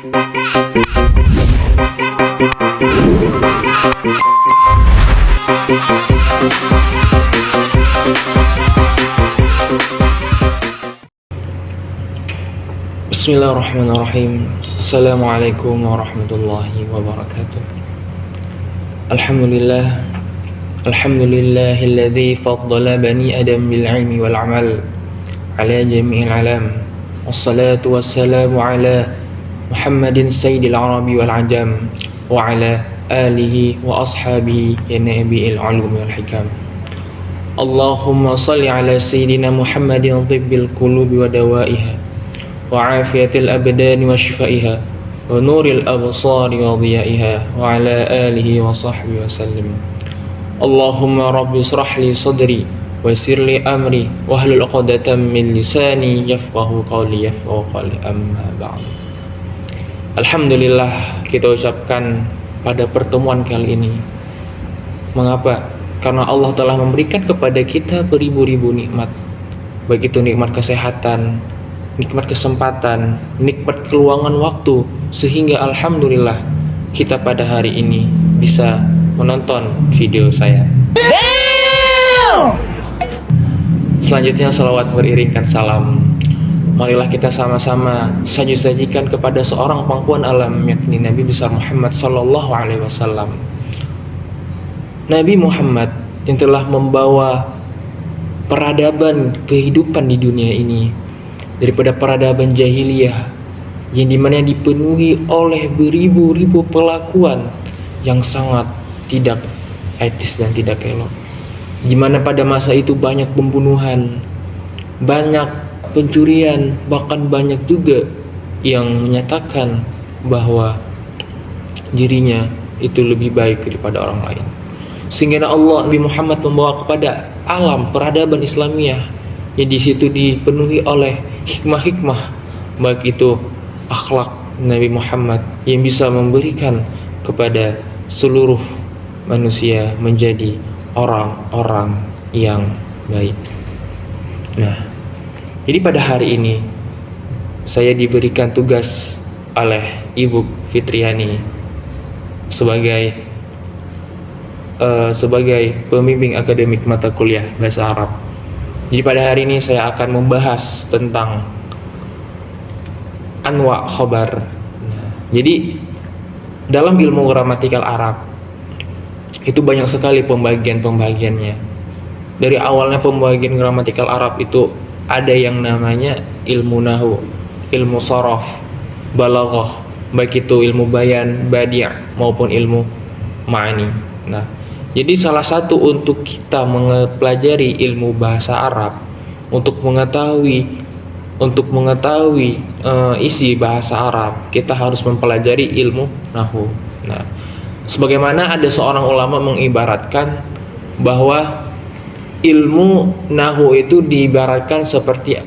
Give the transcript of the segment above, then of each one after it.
Bismillahirrahmanirrahim. Assalamualaikum warahmatullahi wabarakatuh. Alhamdulillahilladzi faddala bani adam bil ilmi wal amal ala jami'il alam. Wassalatu wassalamu ala Muhammadin sayyidil arabi wal ajam wa ala alihi wa ashabihi ya nabiil ulumi wal hikam. Allahumma salli ala sayyidina Muhammadin tibbil qulubi wa dawaiha wa afiyatil abdani wa shifaiha wa nuril absari wa dhiyaiha wa ala alihi wa sahbihi wa sallim. Allahumma rabbi israh li sadri wa yassir li amri wa hlul 'uqdatam min lisani yafqahu qawli amma ba'd. Alhamdulillah kita ucapkan pada pertemuan kali ini. Mengapa? Karena Allah telah memberikan kepada kita beribu-ribu nikmat. Baik itu nikmat kesehatan, nikmat kesempatan, nikmat keluangan waktu, sehingga alhamdulillah kita pada hari ini bisa menonton video saya. Selanjutnya salawat beriringkan salam. Marilah kita sama-sama sajikan kepada seorang pangkuan alam, yakni Nabi besar Muhammad sallallahu alaihi wasallam. Nabi Muhammad yang telah membawa peradaban kehidupan di dunia ini, daripada peradaban jahiliyah yang dimana dipenuhi oleh beribu-ribu perlakuan yang sangat tidak etis dan tidak elok, di mana pada masa itu banyak pembunuhan, banyak pencurian, bahkan banyak juga yang menyatakan bahwa dirinya itu lebih baik daripada orang lain. Sehingga Allah Nabi Muhammad membawa kepada alam peradaban Islamiyah yang di situ dipenuhi oleh hikmah-hikmah, baik itu akhlak Nabi Muhammad yang bisa memberikan kepada seluruh manusia menjadi orang-orang yang baik. Nah, jadi pada hari ini saya diberikan tugas oleh Ibu Fitriani sebagai pembimbing akademik mata kuliah bahasa Arab. Jadi pada hari ini saya akan membahas tentang anwa khobar. Jadi dalam ilmu gramatikal Arab itu banyak sekali pembagiannya. Dari awalnya pembagian gramatikal Arab itu ada yang namanya ilmu nahu, ilmu sorof, balaghah, baik itu ilmu bayan, badi' maupun ilmu ma'ani. Nah, jadi salah satu untuk kita mempelajari ilmu bahasa Arab, untuk mengetahui isi bahasa Arab, kita harus mempelajari ilmu nahu. Nah, sebagaimana ada seorang ulama mengibaratkan bahwa ilmu nahu itu diibaratkan seperti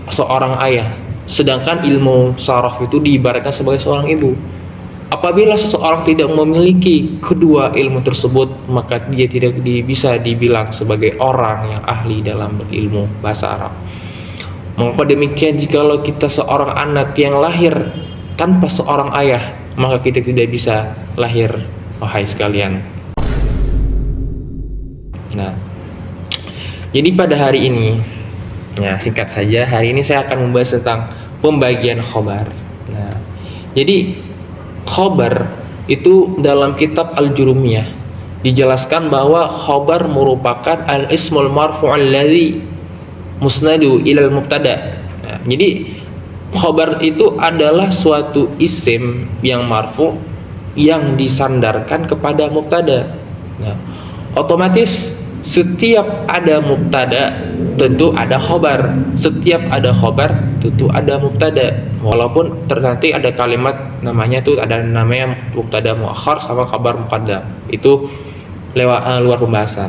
seorang ayah, sedangkan ilmu saraf itu diibaratkan sebagai seorang ibu. Apabila seseorang tidak memiliki kedua ilmu tersebut, maka dia tidak bisa dibilang sebagai orang yang ahli dalam berilmu bahasa Arab. Mengapa demikian? Jikalau kita seorang anak yang lahir tanpa seorang ayah, maka kita tidak bisa lahir, wahai sekalian. Nah, jadi pada hari ini, ya singkat saja, hari ini saya akan membahas tentang pembagian khobar. Nah, jadi khobar itu dalam kitab Al-Jurumiyah dijelaskan bahwa khobar merupakan al-ismul marfu' alladhi musnadu ilal mubtada. Nah, jadi khobar itu adalah suatu isim yang marfu' yang disandarkan kepada mubtada. Nah, otomatis setiap ada mubtada tentu ada khobar, setiap ada khobar tentu ada mubtada, walaupun nanti ada kalimat namanya mubtada muakhar sama khabar muqaddam, itu luar pembahasan.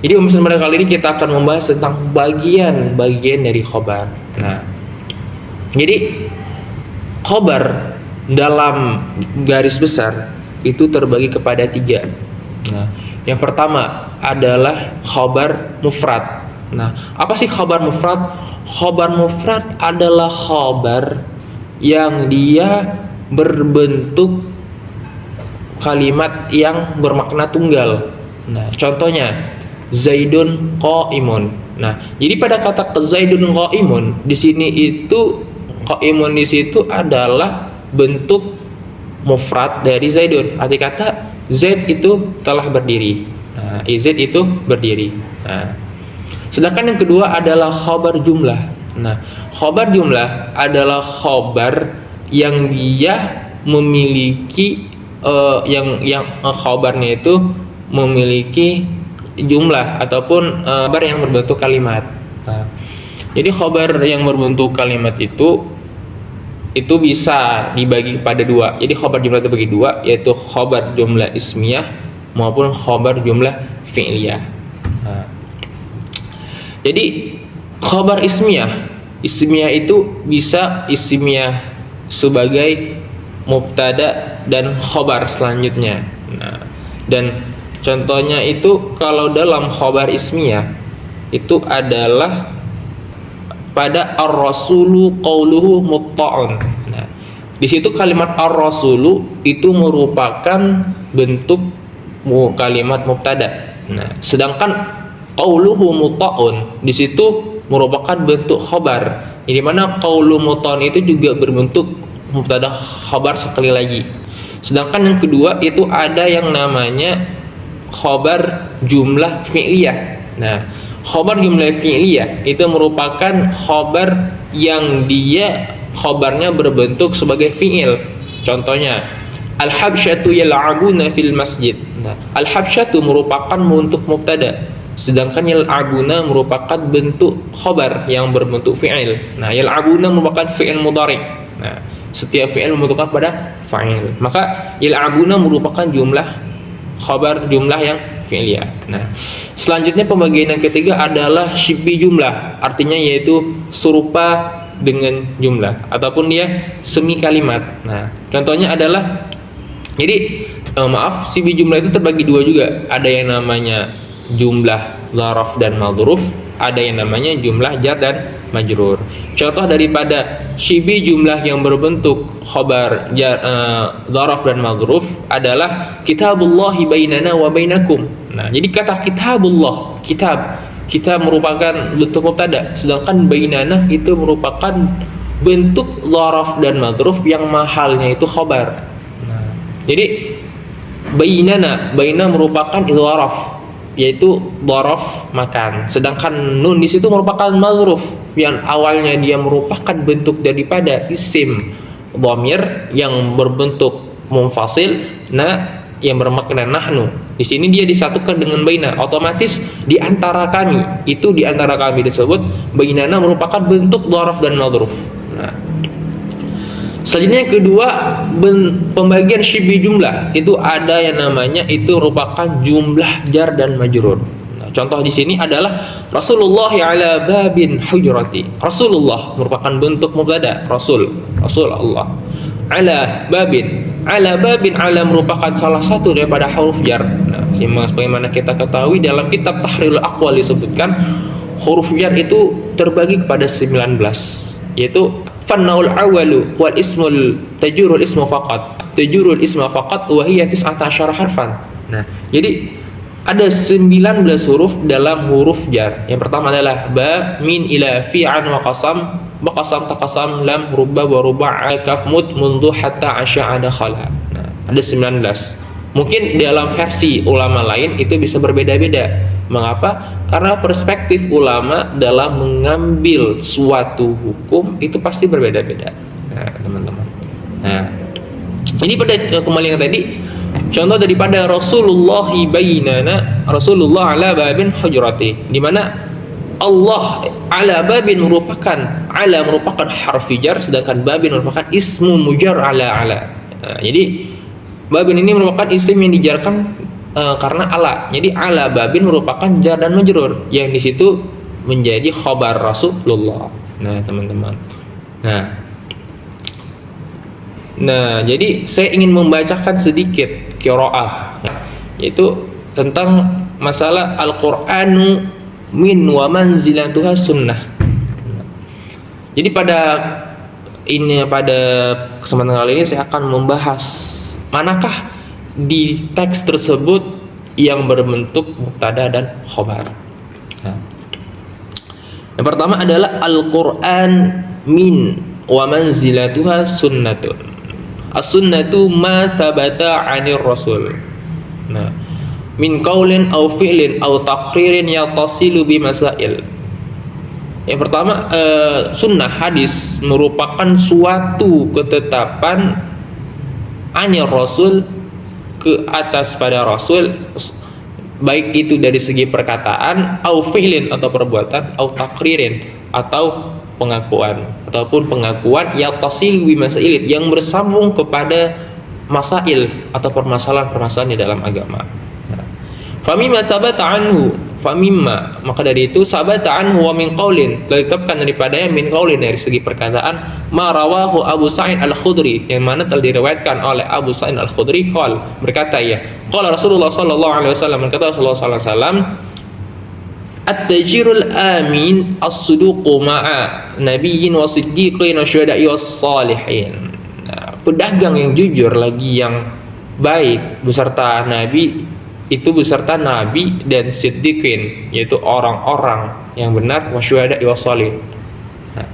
Jadi pembahasan pada kali ini kita akan membahas tentang bagian dari khobar. Nah, jadi khobar dalam garis besar itu terbagi kepada 3. Nah, yang pertama adalah khobar mufrad. Nah, apa sih khobar mufrad? Khobar mufrad adalah khobar yang dia berbentuk kalimat yang bermakna tunggal. Nah, contohnya Zaidun qaimun. Nah, jadi pada kata Zaidun qaimun di sini itu qaimun di situ adalah bentuk mufrad dari Zaidun. Arti kata Zaid itu telah berdiri. Nah, Zaid itu berdiri. Nah, sedangkan yang kedua adalah khabar jumlah. Nah, khabar jumlah adalah khabar yang dia memiliki khabarnya itu memiliki jumlah ataupun khabar yang berbentuk kalimat. Nah, jadi khabar yang berbentuk kalimat itu bisa dibagi kepada dua. Jadi khabar jumlah itu bagi dua, yaitu khabar jumlah ismiyah maupun khabar jumlah fi'liyah. Nah, jadi khabar ismiyah itu bisa ismiyah sebagai mubtada dan khabar selanjutnya. Nah, dan contohnya itu kalau dalam khabar ismiyah itu adalah pada ar-rasulu qauluhu mutta'un. Nah, di situ kalimat ar-rasulu itu merupakan bentuk kalimat mubtada. Nah, sedangkan qauluhu mutta'un di situ merupakan bentuk khabar. Di mana qaulu mutta'un itu juga berbentuk mubtada khabar sekali lagi. Sedangkan yang kedua itu ada yang namanya khabar jumlah fi'liyah. Nah, khabar jumlah fi'liyah itu merupakan khabar yang dia khabarnya berbentuk sebagai fi'il. Contohnya, al-habsyatu yal'abuna fil masjid. Nah, al-habsyatu merupakan bentuk mubtada, sedangkan yal'abuna merupakan bentuk khabar yang berbentuk fi'il. Nah, yal'abuna merupakan fi'il mudhari'. Nah, setiap fi'il membutuhkan pada fa'il. Maka yal'abuna merupakan jumlah khabar jumlah yang fi'liyah. Nah, selanjutnya pembagian yang ketiga adalah syibhi jumlah. Artinya yaitu serupa dengan jumlah ataupun dia semi kalimat. Nah, contohnya adalah syibhi jumlah itu terbagi dua juga. Ada yang namanya jumlah dzaraf dan madzruf, ada yang namanya jumlah jar dan majrur. Contoh daripada syibhi jumlah yang berbentuk khabar dzaraf dan madzruf adalah kitabullahi bainana wa bainakum. Nah, jadi kata kitabullah, kitab merupakan bentuk mubtada, sedangkan bainana itu merupakan bentuk dzaraf dan madzruf yang mahalnya itu khabar. Nah, jadi baina merupakan dzaraf, yaitu dzaraf makan, sedangkan nun di situ merupakan madzruf yang awalnya dia merupakan bentuk daripada isim dhamir yang berbentuk munfasil, yang bermakna nahnu. Di sini dia disatukan dengan baina, otomatis di antara kami disebut bainana merupakan bentuk dzaraf dan madzruf. Nah, selanjutnya yang kedua, pembagian syibhi jumlah itu ada yang namanya itu merupakan jumlah jar dan majrur. Nah, contoh di sini adalah Rasulullah ala babin hujrati. Rasulullah merupakan bentuk mubtada, Rasul Allah. Ala babin merupakan salah satu daripada huruf jar. Nah, sebagaimana kita ketahui dalam kitab Tahrirul Aqwal disebutkan huruf jar itu terbagi kepada 19, yaitu fannaul awalu wal ismul tajurul isma faqat wa hiya 19 harfan. Nah, jadi ada 19 huruf dalam huruf jar. Yang pertama adalah ba, min, ila, fi, an, wa qasam, taqasam, lam, rubba, wa ruba', kaf, mud, mundu, hatta, asya, ada, khala. Nah, ada 19. Mungkin dalam versi ulama lain itu bisa berbeda-beda. Mengapa? Karena perspektif ulama dalam mengambil suatu hukum itu pasti berbeda-beda. Nah, teman-teman. Nah, ini pada kembali yang tadi, contoh daripada Rasulullah ala babin hujrati, di mana Allah ala babin merupakan harfi jar, sedangkan babin merupakan ismu mujar ala. Nah, jadi babin ini merupakan isim yang dijarkan karena ala. Jadi ala babin merupakan jar dan majrur yang di situ menjadi khabar Rasulullah. Nah, teman-teman. Nah, jadi saya ingin membacakan sedikit qiraah, yaitu tentang masalah Al-Qur'anu min wa manzilatuha sunnah. Jadi pada ini pada kesempatan kali ini saya akan membahas manakah di teks tersebut yang berbentuk mubtada dan khobar. Nah, yang pertama adalah Al-Quran min wa manzilatuha sunnatun. As-sunnatu ma thabata 'anir rasul. Nah, min qaulin aw fi'lin aw taqririn yatasilu bi masail. Yang pertama, sunnah hadis merupakan suatu ketetapan anir rasul, ke atas pada rasul, baik itu dari segi perkataan, au fi'lin atau perbuatan, au taqririn atau pengakuan, ataupun pengakuan yang tasil bi masail yang bersambung kepada masail atau permasalahan-permasalahan di dalam agama. Famimma sabata anhu, famimma, maka dari itu sabata anhu wa min qaulin, ditetapkan daripadanya min qaulin dari segi perkataan, ma rawahu Abu Sa'id Al-Khudri, yang mana telah diriwayatkan oleh Abu Sa'id Al-Khudri berkata ya, qala Rasulullah sallallahu alaihi wasallam, berkata Rasulullah sallallahu alaihi wasallam, at-tajirul amin as-suduqu ma'a nabiyyin wa siddiqin wa syuhada'i was salihin. Nah, pedagang yang jujur lagi yang baik beserta nabi, itu beserta nabi dan siddiqin, yaitu orang-orang yang benar, wasyuhada wassalih. Nah,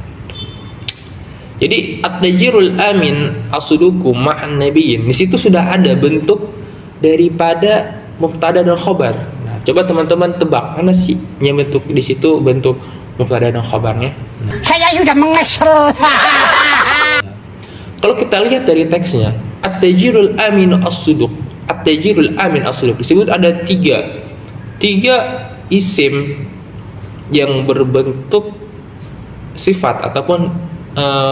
jadi at-tajirul amin as-suduqu ma'an nabiyyin, di situ sudah ada bentuk daripada mubtada dan khobar. Nah, coba teman-teman tebak mana sih yang bentuk di situ, bentuk mubtada dan khobarnya? Nah, saya sudah mengesel. kalau kita lihat dari teksnya, at-tajirul amin as-suduq, at-tajirul amin as-suduq disebut ada tiga isim yang berbentuk sifat ataupun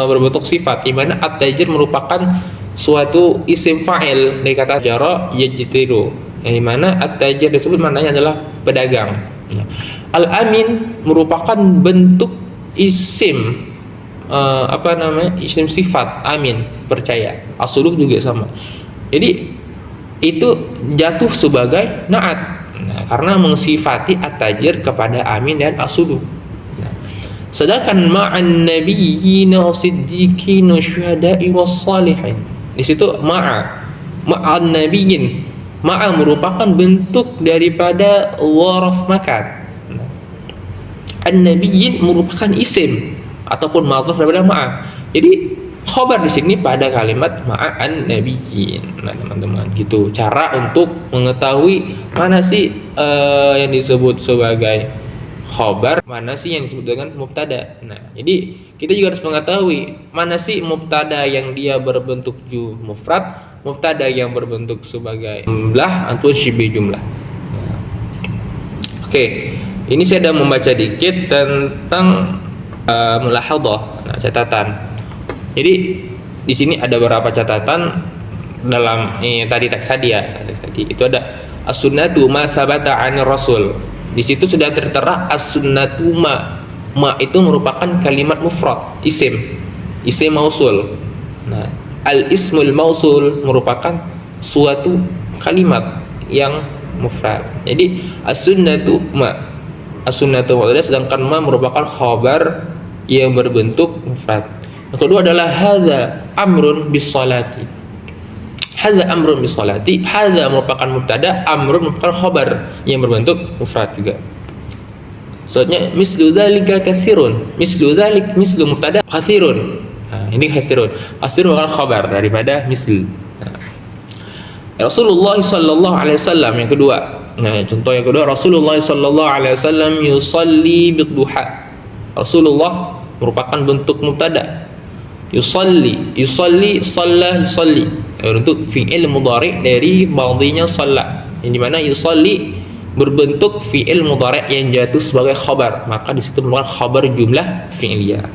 berbentuk sifat, di mana at-tajir merupakan suatu isim fa'il dari kata jara yajtiru, yang di mana at-tajir disebut maknanya adalah pedagang. Al-amin merupakan bentuk isim isim sifat, amin, percaya. As-suduq juga sama. Jadi itu jatuh sebagai na'at, karena mengsifati at-tajir kepada amin dan as-suduq. Sedangkan ma'an nabiyyin was-siddiqin wasyuhada'i was-salihin, di situ ma'an nabiyyin, ma'a merupakan bentuk daripada waraf makan. An-nabiyyin merupakan isim ataupun ma'ruf daripada ma'a. Jadi khobar di sini pada kalimat ma'an nabiyyin. Nah, teman-teman, gitu cara untuk mengetahui mana sih yang disebut sebagai khobar, mana sih yang disebut dengan mubtada. Nah, jadi kita juga harus mengetahui mana sih mubtada yang dia berbentuk mufrad, mubtada yang berbentuk sebagai jumlah atau syibih jumlah. Nah, oke, ini saya sudah membaca dikit tentang mulahadhah, catatan. Jadi di sini ada beberapa catatan dalam tadi teks tadi ya. Itu ada as-sunnatu ma sabata 'anir rasul. Di situ sudah tertera as-sunnatu ma. Ma itu merupakan kalimat mufrad, isim mausul. Nah, al-ismul mausul merupakan suatu kalimat yang mufrad. Jadi as-sunnatu ma. As-sunnatu mubtada, sedangkan ma merupakan khabar yang berbentuk mufrad. Yang kedua adalah hadza amrun bis salati. Hadza amrun bis salati, hadza merupakan mubtada, amrun merupakan khabar yang berbentuk mufrad juga. Soalnya mislu dzalika katsirun, mislu dzalik, mislu mubtada, katsirun. Nah, ini katsirun. Katsirun merupakan khabar daripada misl. Nah, Rasulullah sallallahu alaihi wasallam yang kedua. Nah, contoh yang kedua, Rasulullah sallallahu alaihi wasallam yusalli bid-duha. Rasulullah merupakan bentuk mubtada. Yusalli, shalla, yusalli, bentuk fi'il mudhari dari madhinya shalla, yang dimana yusalli berbentuk fi'il mudhari yang jatuh sebagai khabar, maka di situ merupakan khabar jumlah fi'liyah.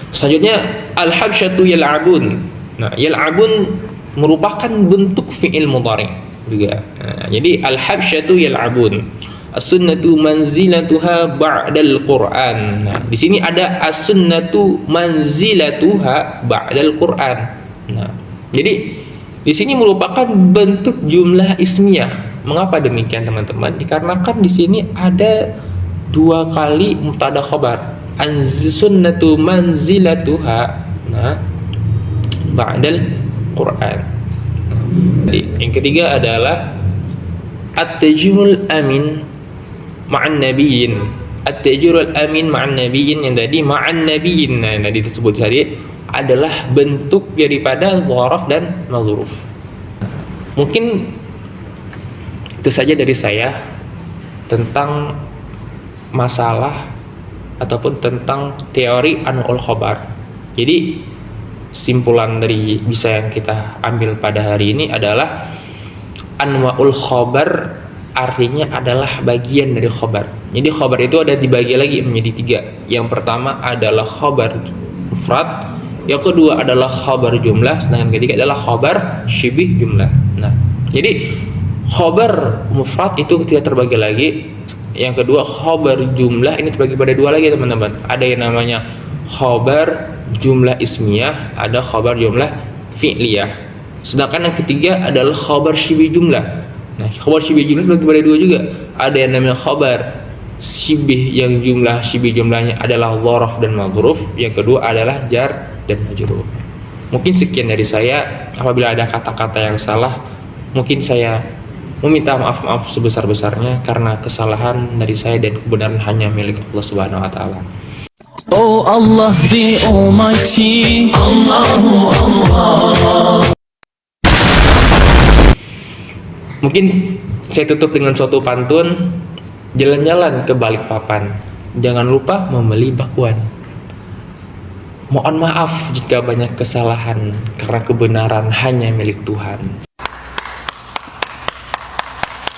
Selanjutnya al-habsyatu yal'abun. Nah, yal'abun merupakan bentuk fi'il mudhari juga. Nah, jadi al-habsyatu yal'abun. As-sunnatu manzilatuha ba'dal Qur'an. Nah, di sini ada as-sunnatu manzilatuha ba'dal Qur'an. Nah, jadi di sini merupakan bentuk jumlah ismiyah. Mengapa demikian, teman-teman? Dikarenakan di sini ada dua kali mubtada khabar. As-sunnatu manzilatuha Nah, ba'dal Quran. Jadi, yang ketiga adalah at-tajirul amin ma'an nabiyyin. At-tajirul amin ma'an nabiyyin, yang tadi ma'an nabiyyin. Nah, tadi tersebut tadi adalah bentuk daripada dzaraf dan madzruf. Mungkin itu saja dari saya tentang masalah ataupun tentang teori anwa'ul khobar. Jadi simpulan dari bisa yang kita ambil pada hari ini adalah anwa'ul khobar artinya adalah bagian dari khobar. Jadi khobar itu ada dibagi lagi menjadi tiga. Yang pertama adalah khobar mufrad, yang kedua adalah khobar jumlah, sedangkan ketiga adalah khobar syibih jumlah. Nah, jadi khobar mufrad itu tidak terbagi lagi. Yang kedua khobar jumlah ini terbagi pada dua lagi teman-teman. Ada yang namanya khobar jumlah ismiyah, ada khobar jumlah fi'liyah. Sedangkan yang ketiga adalah khobar syibih jumlah. Nah, khobar syibih jumlah terbagi pada dua juga. Ada yang namanya khobar syibih yang jumlah syibih jumlahnya adalah dzaraf dan madzruf. Yang kedua adalah jar dan majrur. Mungkin sekian dari saya. Apabila ada kata-kata yang salah, mungkin saya meminta maaf sebesar-besarnya karena kesalahan dari saya dan kebenaran hanya milik Allah Subhanahu wa taala. Oh Allah the Almighty, Allahu Allah. Mungkin saya tutup dengan suatu pantun, jalan-jalan ke Balikpapan, jangan lupa membeli bakwan. Mohon maaf jika banyak kesalahan, karena kebenaran hanya milik Tuhan.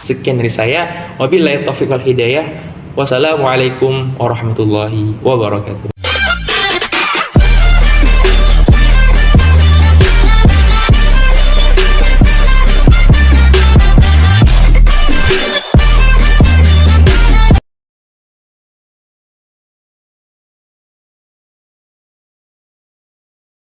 Sekian dari saya. Wabillahi taufiq wal hidayah. Wassalamualaikum warahmatullahi wabarakatuh.